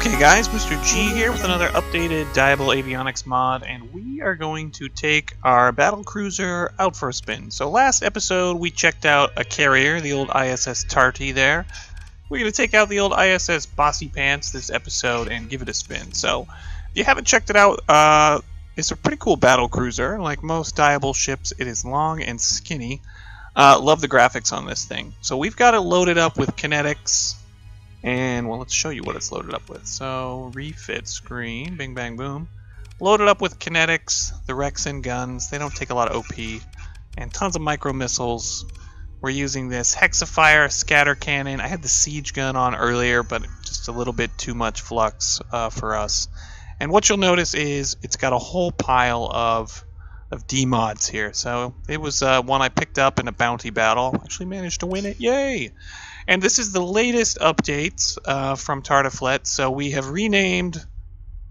Okay guys, Mr. G here with another updated Diable Avionics mod, and we are going to take our Battlecruiser out for a spin. So last episode we checked out a carrier, the old ISS Tarty there. We're going to take out the old ISS Bossy Pants this episode and give it a spin. So if you haven't checked it out, it's a pretty cool Battlecruiser. Like most Diable ships, it is long and skinny. Love the graphics on this thing. So we've got it loaded up with kinetics. And, well, let's show you what it's loaded up with. So, refit screen, bing, bang, boom. Loaded up with kinetics, the Rexin guns. They don't take a lot of OP. And tons of micro missiles. We're using this Hexafire scatter cannon. I had the siege gun on earlier, but just a little bit too much flux for us. And what you'll notice is it's got a whole pile of D-mods here. So, it was one I picked up in a bounty battle. Actually managed to win it. Yay! And this is the latest updates from Tartiflet. So we have renamed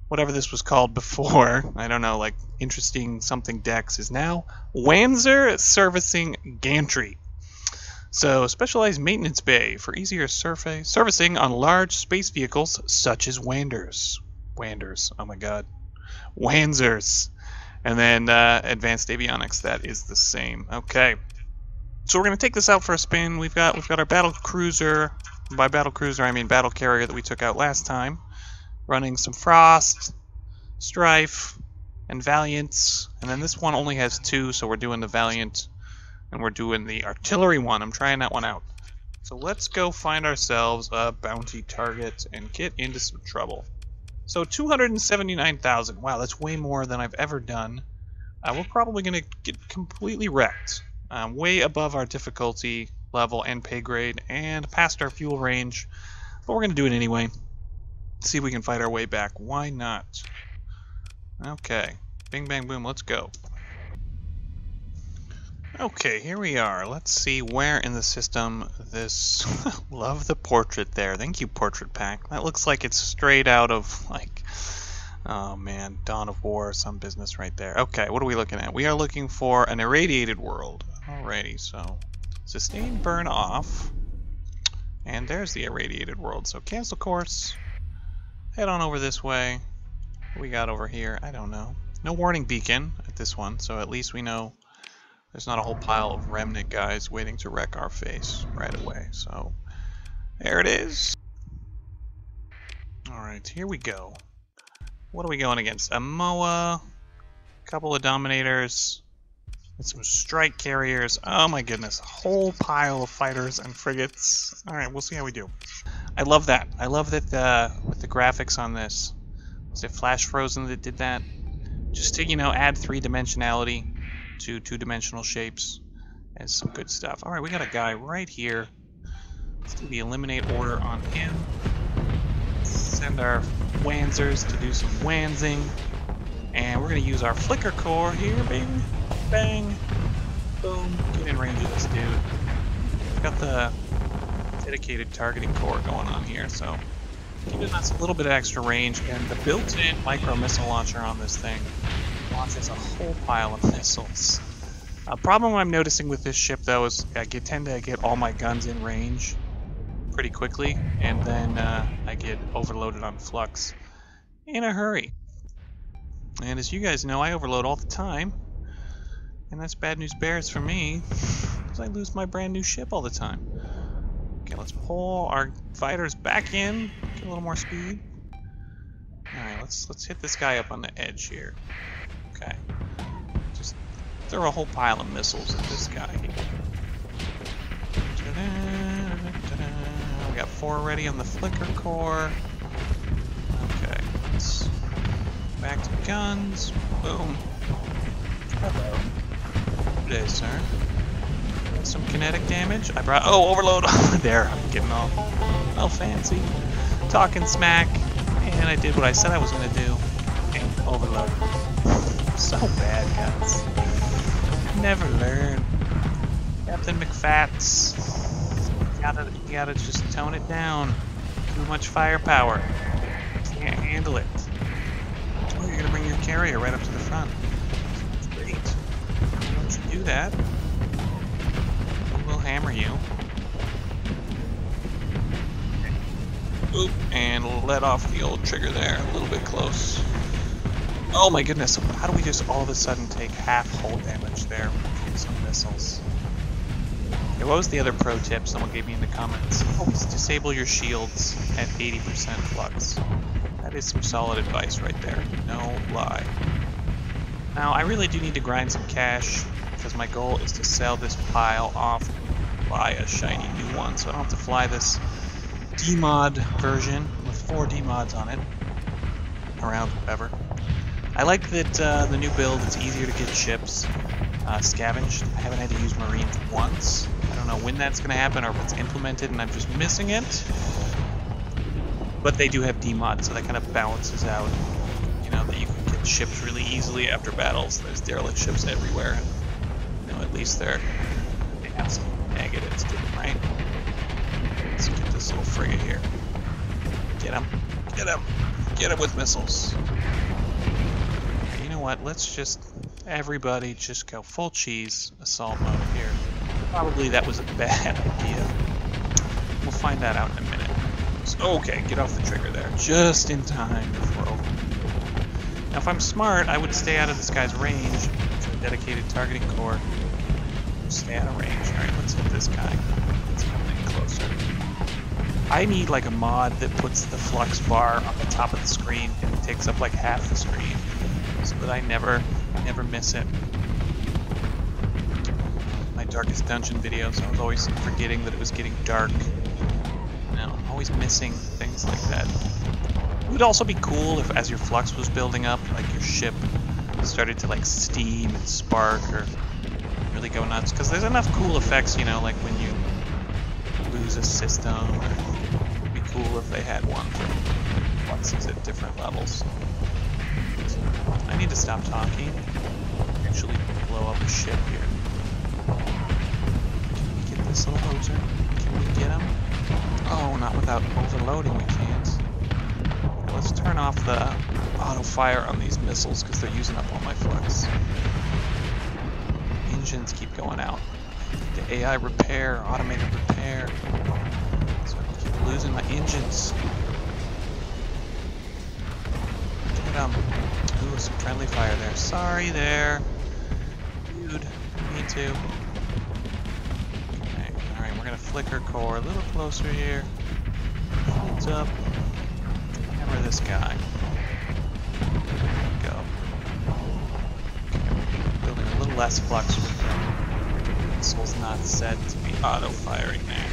whatever this was called before. I don't know, like interesting something Dex is now Wanzer Servicing Gantry. So specialized maintenance bay for easier servicing on large space vehicles such as Wanzers. Oh my god. Wanzers. And then advanced avionics, that is the same. Okay. So we're going to take this out for a spin. We've got our Battlecruiser. By Battlecruiser, I mean battle carrier that we took out last time. Running some Frost, Strife, and Valiants. And then this one only has 2, so we're doing the Valiant. And we're doing the artillery one. I'm trying that one out. So let's go find ourselves a bounty target and get into some trouble. So 279,000. Wow, that's way more than I've ever done. We're probably going to get completely wrecked. Way above our difficulty level and pay grade, and past our fuel range, but we're going to do it anyway. See if we can fight our way back. Why not? Okay, bing bang boom, let's go. Okay, here we are. Let's see where in the system this... Love the portrait there. Thank you, Portrait Pack. That looks like it's straight out of, like... Oh man, Dawn of War or some business right there. Okay, what are we looking at? We are looking for an irradiated world. Alrighty, so sustain burn off. And there's the irradiated world. So cancel course. Head on over this way. What we got over here? I don't know. No warning beacon at this one, so at least we know there's not a whole pile of remnant guys waiting to wreck our face right away. So there it is. Alright, here we go. What are we going against? A MOA, a couple of Dominators, and some Strike Carriers. Oh my goodness, a whole pile of fighters and frigates. Alright, we'll see how we do. I love that. I love that with the graphics on this. Was it Flash Frozen that did that? Just to, you know, add 3-dimensionality to 2-dimensional shapes. And some good stuff. Alright, we got a guy right here. Let's do the eliminate order on him. Send our Wanzers to do some wanzing, and we're going to use our flicker core here. Bing, bang, boom. Get in range of this dude. We've got the dedicated targeting core going on here, so giving us a little bit of extra range. And the built-in micro missile launcher on this thing launches a whole pile of missiles. A problem I'm noticing with this ship, though, is I tend to get all my guns in range pretty quickly, and then I get overloaded on flux in a hurry. And as you guys know, I overload all the time, and that's bad news bears for me, because I lose my brand new ship all the time. Okay, let's pull our fighters back in, get a little more speed. Alright, let's hit this guy up on the edge here. Okay. Just throw a whole pile of missiles at this guy. We got 4 already on the flicker core. Okay, let's back to guns. Boom. Hello. Good day, sir. Got some kinetic damage. I brought overload there. I'm getting all fancy, talking smack, and I did what I said I was gonna do. And overload. So bad, guys. Never learn. Captain McFatts. You gotta just tone it down. Too much firepower. Can't handle it. Oh, you're gonna bring your carrier right up to the front. Great. Don't you do that? We'll hammer you. Oop, and let off the old trigger there, a little bit close. Oh my goodness, how do we just all of a sudden take half hull damage there from some missiles? Okay, what was the other pro tip someone gave me in the comments? Always disable your shields at 80% flux. That is some solid advice right there, no lie. Now, I really do need to grind some cash, because my goal is to sell this pile off and buy a shiny new one, so I don't have to fly this D-mod version with 4 D-mods on it, around whatever. I like that the new build, it's easier to get ships scavenged. I haven't had to use Marines once. I don't know when that's going to happen or if it's implemented and I'm just missing it. But they do have D-mods, so that kind of balances out, you know, that you can get ships really easily after battles. There's derelict ships everywhere. You know, at least they have some negatives to them, right? Let's get this little frigate here. Get him. Get him. Get him with missiles. You know what? Let's just, everybody just go full cheese assault mode here. Probably that was a bad idea. We'll find that out in a minute. So, okay, get off the trigger there. Just in time before over. Now if I'm smart, I would stay out of this guy's range. To a dedicated targeting core. Stay out of range. Alright, let's hit this guy. Let's come in closer. I need like a mod that puts the flux bar on the top of the screen and it takes up like half the screen so that I never miss it. My darkest dungeon videos, I was always forgetting that it was getting dark. You know, I'm always missing things like that. It would also be cool if as your flux was building up, like your ship started to like steam and spark or really go nuts, because there's enough cool effects, you know, like when you lose a system. It'd be cool if they had one for fluxes at different levels. I need to stop talking. Actually blow up a ship here. Can we get this little hoser? Can we get him? Oh, not without overloading, we can't. Now let's turn off the auto fire on these missiles because they're using up all my flux. Engines keep going out. The AI repair, automated repair. So I keep losing my engines. Get them. Ooh, some friendly fire there. Sorry there. Dude, me too. Okay, alright, we're gonna flicker core a little closer here. Shields up. Hammer this guy. There we go. Okay, building a little less flux with the missiles not set to be auto-firing there.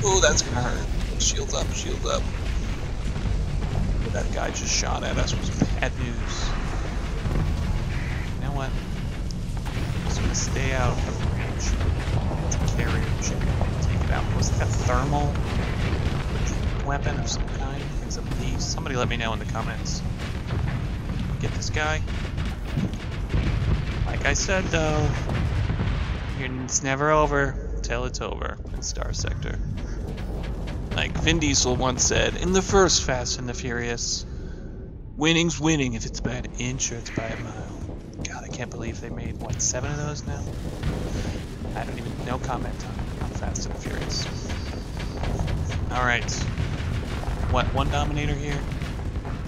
Ooh, that's gonna hurt. Shields up, shields up. That guy just shot at us was bad news. You know what? I'm just gonna stay out of range. It's a carrier ship. Take it out. Was it a thermal weapon of some kind? Things of these. Somebody let me know in the comments. Get this guy. Like I said though, it's never over till it's over in Starsector. Like Vin Diesel once said in the first Fast and the Furious, winning's winning if it's by an inch or it's by a mile. God, I can't believe they made, what, 7 of those now? I don't even, no comment on Fast and the Furious. Alright. What, one Dominator here?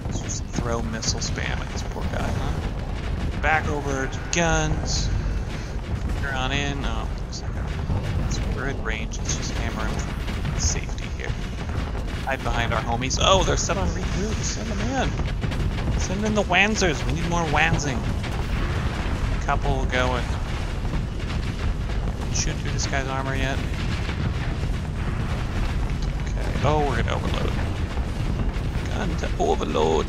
Let's just throw missile spam at this poor guy, huh? Back over to guns. You're on in. Oh, looks like we're at range. Let's just hammer him from safety here. Hide behind our homies. Oh, they're set on recruit. Send them in. Send in the Wanzers. We need more Wanzing. A couple going. Shoot through this guy's armor yet? Okay. Oh, we're gonna overload. Gun to overload.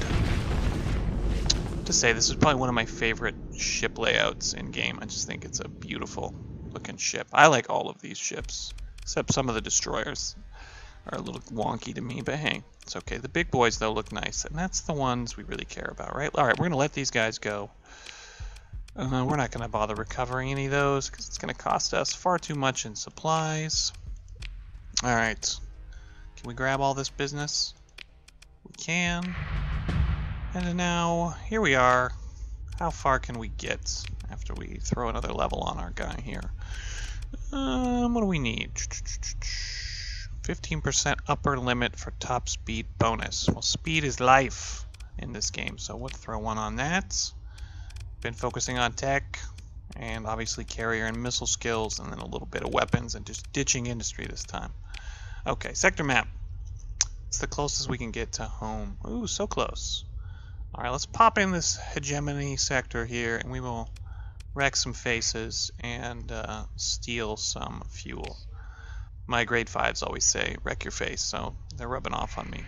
To say, this is probably one of my favorite ship layouts in game. I just think it's a beautiful looking ship. I like all of these ships, except some of the destroyers are a little wonky to me, but hey, it's okay. The big boys, though, look nice, and that's the ones we really care about, right? All right, we're going to let these guys go. We're not going to bother recovering any of those because it's going to cost us far too much in supplies. All right. Can we grab all this business? We can. And now, here we are. How far can we get after we throw another level on our guy here? What do we need? 15% upper limit for top speed bonus. Well, speed is life in this game, so we'll throw one on that. Been focusing on tech, and obviously carrier and missile skills, and then a little bit of weapons, and just ditching industry this time. Okay, sector map. It's the closest we can get to home. Ooh, so close. Alright, let's pop in this hegemony sector here, and we will wreck some faces and steal some fuel. My grade 5s always say, wreck your face, so they're rubbing off on me.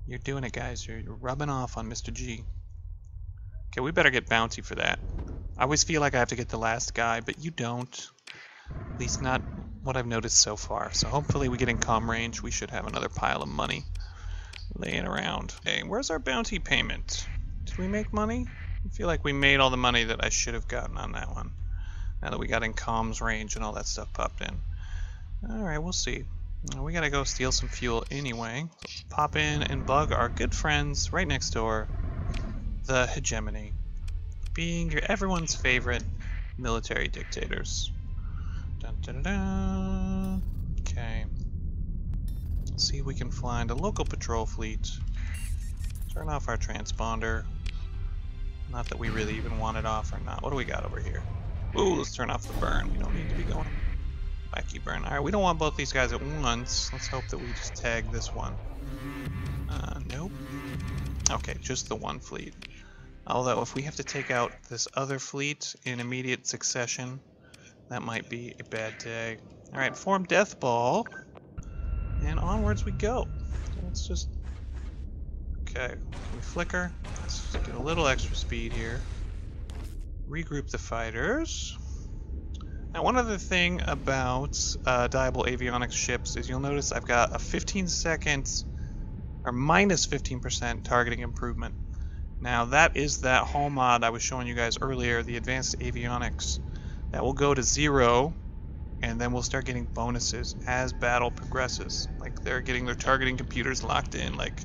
You're doing it, guys. You're rubbing off on Mr. G. Okay, we better get bounty for that. I always feel like I have to get the last guy, but you don't. At least not what I've noticed so far. So hopefully we get in comm range. We should have another pile of money laying around. Hey, where's our bounty payment? Did we make money? I feel like we made all the money that I should have gotten on that one. Now that we got in comms range and all that stuff popped in. Alright, we'll see. We gotta go steal some fuel anyway. So pop in and bug our good friends right next door, the hegemony, being everyone's favorite military dictators. Dun, dun, dun, dun. Okay. Let's see if we can find a local patrol fleet. Turn off our transponder. Not that we really even want it off or not. What do we got over here? Ooh, let's turn off the burn. We don't need to be going wacky burn. Alright, we don't want both these guys at once. Let's hope that we just tag this one. Nope. Okay, just the one fleet. Although, if we have to take out this other fleet in immediate succession, that might be a bad day. Alright, form Death Ball. And onwards we go. Let's just... Okay, we flicker. Let's get a little extra speed here. Regroup the fighters. Now, one other thing about Diable Avionics ships is you'll notice I've got a 15 seconds or minus 15% targeting improvement. Now, that is that hull mod I was showing you guys earlier, the Advanced Avionics. That will go to 0, and then we'll start getting bonuses as battle progresses. Like they're getting their targeting computers locked in, like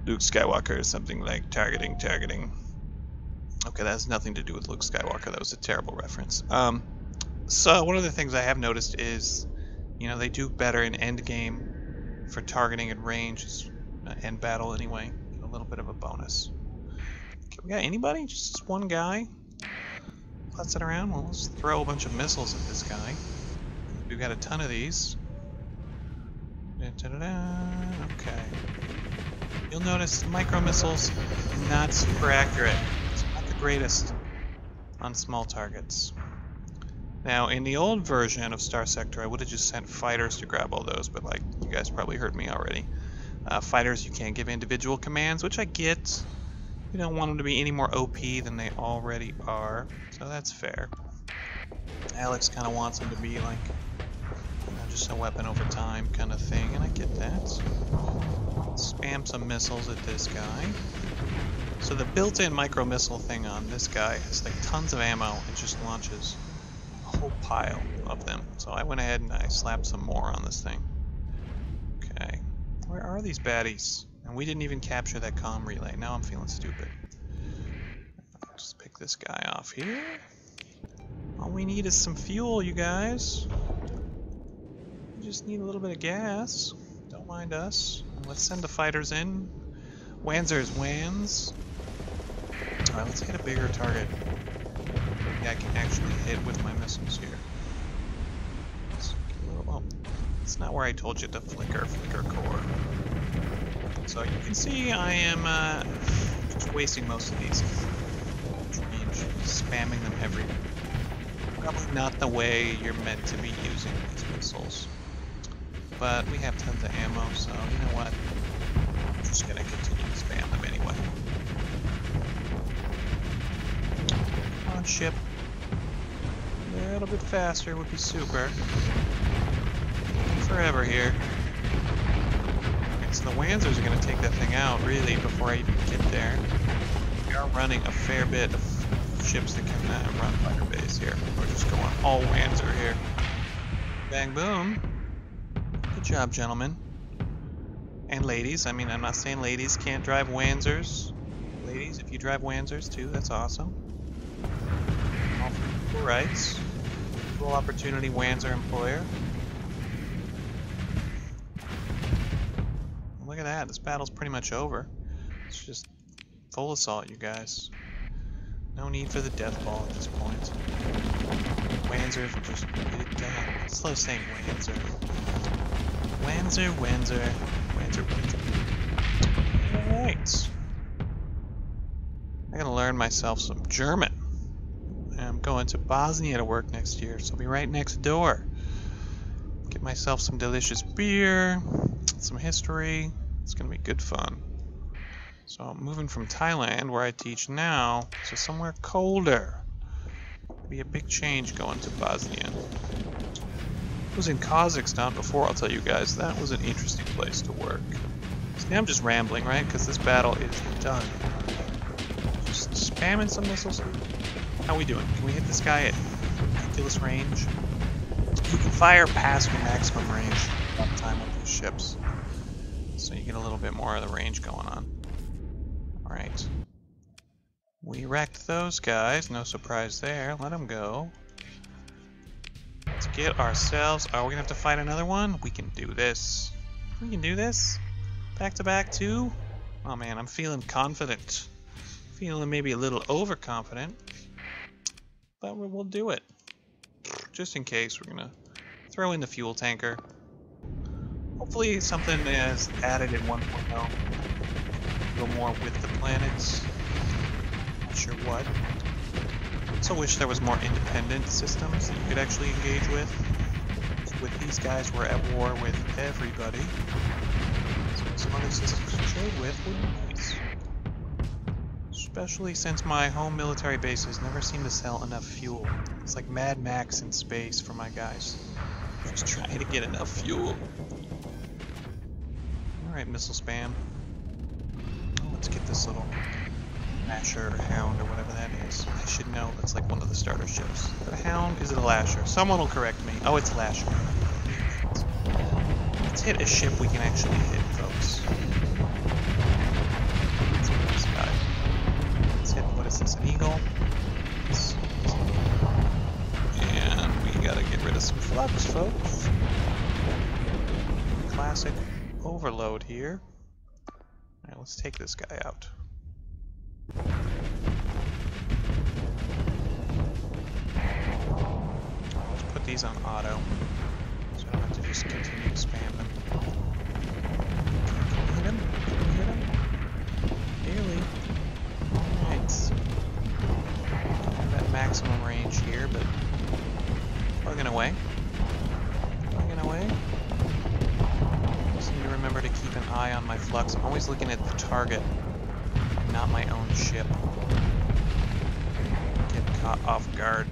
Luke Skywalker or something like targeting. Okay, that has nothing to do with Luke Skywalker. That was a terrible reference. So one of the things I have noticed is, you know, they do better in end game for targeting at range, end battle anyway. Get a little bit of a bonus. Okay, we got anybody? Just this one guy? Putts it around? Well, let's throw a bunch of missiles at this guy. We've got a ton of these. Okay. You'll notice micro missiles not super accurate. It's not the greatest on small targets. Now, in the old version of Starsector, I would have just sent fighters to grab all those, but like, you guys probably heard me already. Fighters, you can't give individual commands, which I get. You don't want them to be any more OP than they already are, so that's fair. Alex kind of wants them to be like, you know, just a weapon over time kind of thing, and I get that. Spam some missiles at this guy. So the built-in micro missile thing on this guy has like tons of ammo and just launches a whole pile of them. So I went ahead and I slapped some more on this thing. Okay, where are these baddies? And we didn't even capture that comm relay. Now I'm feeling stupid. I'll just pick this guy off here. All we need is some fuel, you guys. We just need a little bit of gas. Don't mind us. Let's send the fighters in. Wanzers, Wanz. Alright, let's hit a bigger target. Maybe I can actually hit with my missiles here. Let's get a little, oh, it's not where I told you to flicker core. So you can see I am just wasting most of these range, spamming them everywhere. Probably not the way you're meant to be using these missiles. But we have tons of ammo, so you know what? I'm just gonna continue to spam them anyway. Come on, ship. A little bit faster would be super. Forever here. So the Wanzers are going to take that thing out, really, before I even get there. We are running a fair bit of ships that can run fighter base here. We're just going all Wanzer here. Bang, boom. Good job, gentlemen. And ladies. I mean, I'm not saying ladies can't drive Wanzers. Ladies, if you drive Wanzers, too, that's awesome. All for equal rights. Equal opportunity Wanzer employer. look at that. This battle's pretty much over. It's just full assault, you guys. No need for the death ball at this point. Wanzers will just get it done. I love saying Wanzer. Wanzer. Alright. I gotta learn myself some German. I'm going to Bosnia to work next year, so I'll be right next door. Get myself some delicious beer, some history. It's gonna be good fun. So I'm moving from Thailand, where I teach now, to somewhere colder. It'll be a big change going to Bosnia. I was in Kazakhstan before, I'll tell you guys. That was an interesting place to work. See, I'm just rambling, right? Because this battle is done. Just spamming some missiles. How we doing? Can we hit this guy at ridiculous range? You can fire past your maximum range all the time with these ships. So you get a little bit more of the range going on. Alright. We wrecked those guys. No surprise there. Let them go. Let's get ourselves... Are we gonna have to fight another one? We can do this. We can do this. Back to back too? Oh man, I'm feeling confident. Feeling maybe a little overconfident. But we'll do it. Just in case, we're gonna throw in the fuel tanker. Hopefully something is added in 1.0. Go more with the planets. Not sure what. Also wish there was more independent systems that you could actually engage with. With these guys, we're at war with everybody. So some other systems to trade with would be nice. Especially since my home military bases never seem to sell enough fuel. It's like Mad Max in space for my guys. Just trying to get enough fuel. Alright, missile spam. Let's get this little Lasher or Hound or whatever that is. I should know. That's like one of the starter ships. Is it a Hound? Is it a Lasher? Someone will correct me. Oh, it's Lasher. Let's hit a ship we can actually hit, folks. Let's hit this guy. Let's hit, what is this, an Eagle? And we gotta get rid of some flux, folks. Classic overload here. Alright, let's take this guy out. Let's put these on auto, so I don't have to just continue to spam them. Can we hit him? Can we hit him? Barely. Alright. That maximum range here, but plugging away. Plugging away. Just need to remember to keep an eye on my flux. I'm always looking at the target, not my own ship. Get caught off guard.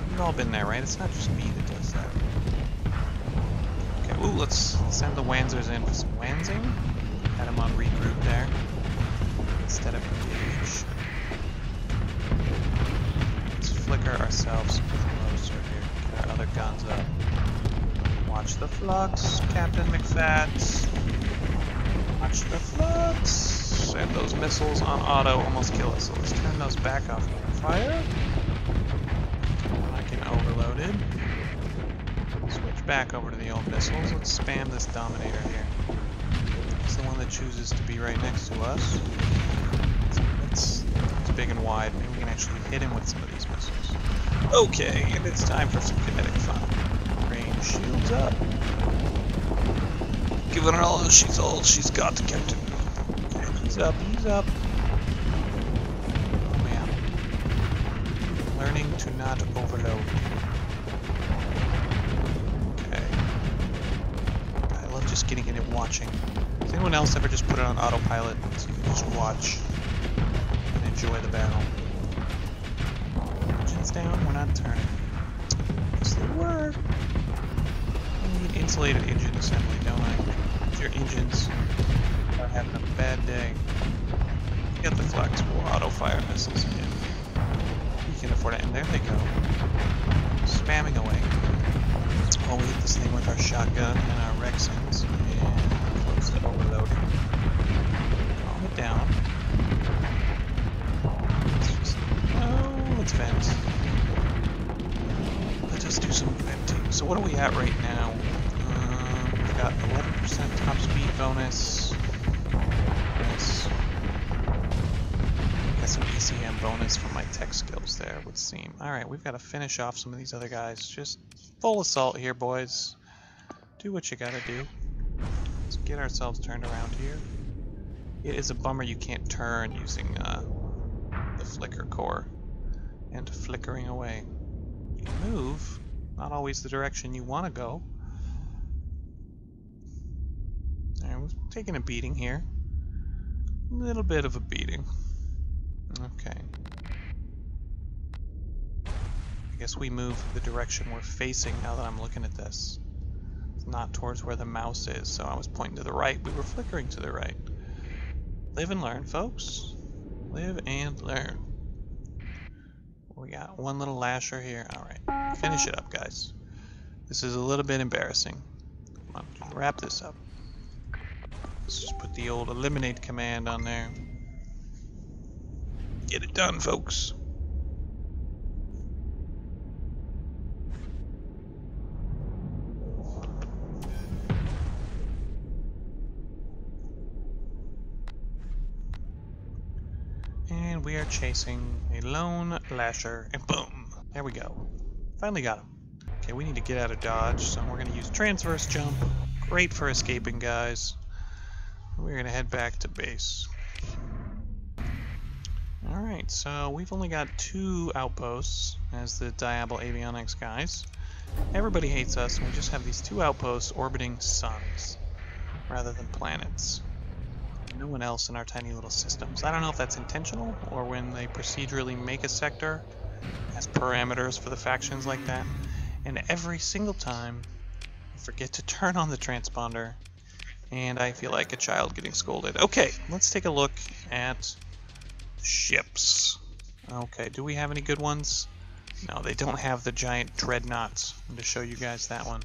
We've all been there, right? It's not just me that does that. Okay, ooh, let's send the Wanzers in for some Wanzing. Had them on regroup there. Instead of engage. Let's flicker ourselves closer here. Get our other guns up. Watch the flux, Captain McFatts. Watch the flux. And those missiles on auto almost kill us, so let's turn those back off fire. I can overload it. Switch back over to the old missiles. Let's spam this Dominator here. It's the one that chooses to be right next to us. It's big and wide. Maybe we can actually hit him with some of these missiles. Okay, and it's time for some kinetic fun. Range shields up. Giving her all she's got, Captain. He's up, he's up. Oh man. Learning to not overload. Okay. I love just getting in and watching. Does anyone else ever just put it on autopilot so you can just watch and enjoy the battle? Engines down, we're not turning. Yes, they were. I need insulated engine assembly, don't I? If your engines are having a bad day, get the flexible auto-fire missiles again. You can afford it, and there they go. Spamming away. While we hit this thing with our shotgun and our Rexons, and close to overloading. Calm it down. Let's vent. Let's just do some venting. So what are we at right now? We've got 11% top speed bonus. nice. Got some ECM bonus from my tech skills there, it would seem. Alright, we've got to finish off some of these other guys. Just full assault here, boys. Do what you gotta do. Let's get ourselves turned around here. It is a bummer you can't turn using the flicker core. And flickering away. You can move, not always the direction you want to go. Alright, we're taking a beating here. A little bit of a beating. Okay. I guess we move the direction we're facing now that I'm looking at this. It's not towards where the mouse is, so I was pointing to the right. We were flickering to the right. Live and learn, folks. Live and learn. We got one little lasher here. Alright, finish it up, guys. This is a little bit embarrassing. Come on, just wrap this up. Let's just put the old eliminate command on there. Get it done, folks. And we are chasing a lone lasher, and boom! There we go. Finally got him. Okay, we need to get out of dodge, so we're going to use transverse jump. Great for escaping, guys. We're going to head back to base. Alright, so we've only got 2 outposts as the Diable Avionics guys. Everybody hates us, and we just have these 2 outposts orbiting suns rather than planets. No one else in our tiny little systems. I don't know if that's intentional or when they procedurally make a sector as parameters for the factions like that. And every single time I forget to turn on the transponder and I feel like a child getting scolded. Okay, let's take a look at ships. Okay, do we have any good ones? No, they don't have the giant dreadnoughts. I'm going to show you guys that one.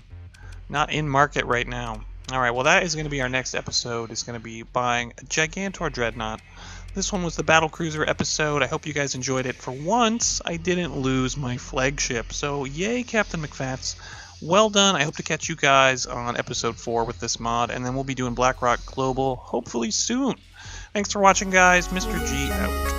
Not in market right now. Alright, well that is going to be our next episode. It's going to be buying a Gigantor Dreadnought. This one was the Battlecruiser episode. I hope you guys enjoyed it. For once, I didn't lose my flagship. So yay, Captain McFatts. Well done. I hope to catch you guys on episode 4 with this mod. And then we'll be doing BlackRock Global hopefully soon. Thanks for watching, guys. Mr. G out.